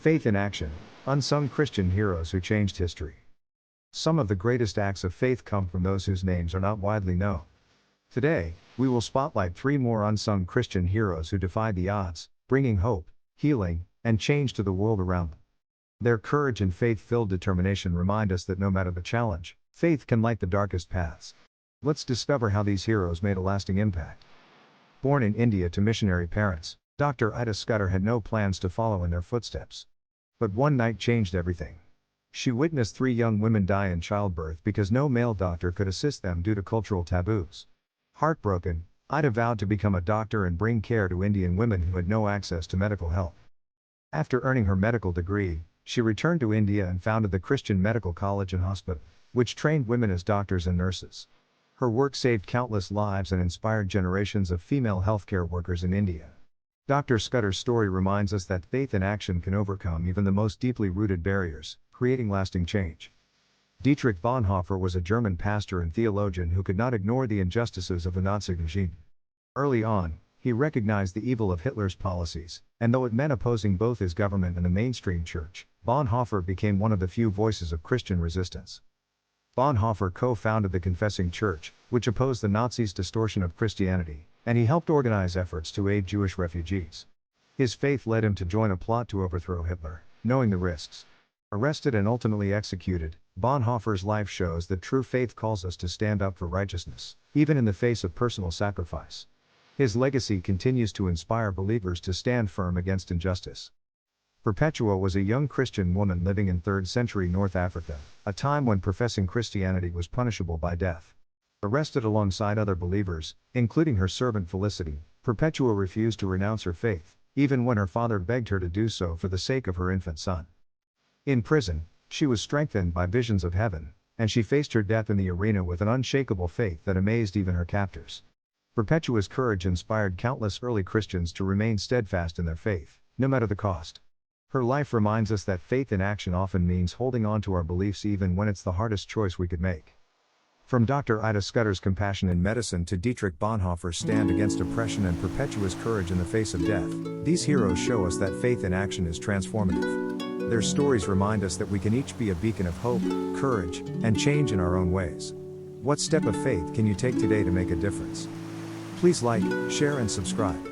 Faith in action, unsung Christian heroes who changed history. Some of the greatest acts of faith come from those whose names are not widely known. Today, we will spotlight 3 more unsung Christian heroes who defied the odds, bringing hope, healing, and change to the world around them. Their courage and faith-filled determination remind us that no matter the challenge, faith can light the darkest paths. Let's discover how these heroes made a lasting impact. Born in India to missionary parents, Dr. Scudder had no plans to follow in their footsteps. But one night changed everything. She witnessed 3 young women die in childbirth because no male doctor could assist them due to cultural taboos. Heartbroken, Ida vowed to become a doctor and bring care to Indian women who had no access to medical help. After earning her medical degree, she returned to India and founded the Christian Medical College and Hospital, which trained women as doctors and nurses. Her work saved countless lives and inspired generations of female healthcare workers in India. Dr. Scudder's story reminds us that faith in action can overcome even the most deeply rooted barriers, creating lasting change. Dietrich Bonhoeffer was a German pastor and theologian who could not ignore the injustices of the Nazi regime. Early on, he recognized the evil of Hitler's policies, and though it meant opposing both his government and the mainstream church, Bonhoeffer became one of the few voices of Christian resistance. Bonhoeffer co-founded the Confessing Church, which opposed the Nazis' distortion of Christianity, and he helped organize efforts to aid Jewish refugees. His faith led him to join a plot to overthrow Hitler, knowing the risks. Arrested and ultimately executed, Bonhoeffer's life shows that true faith calls us to stand up for righteousness, even in the face of personal sacrifice. His legacy continues to inspire believers to stand firm against injustice. Perpetua was a young Christian woman living in 3rd century North Africa, a time when professing Christianity was punishable by death. Arrested alongside other believers, including her servant Felicity, Perpetua refused to renounce her faith, even when her father begged her to do so for the sake of her infant son. In prison, she was strengthened by visions of heaven, and she faced her death in the arena with an unshakable faith that amazed even her captors. Perpetua's courage inspired countless early Christians to remain steadfast in their faith, no matter the cost. Her life reminds us that faith in action often means holding on to our beliefs even when it's the hardest choice we could make. From Dr. Scudder's compassion in medicine to Dietrich Bonhoeffer's stand against oppression and Perpetua's courage in the face of death, these heroes show us that faith in action is transformative. Their stories remind us that we can each be a beacon of hope, courage, and change in our own ways. What step of faith can you take today to make a difference? Please like, share, and subscribe.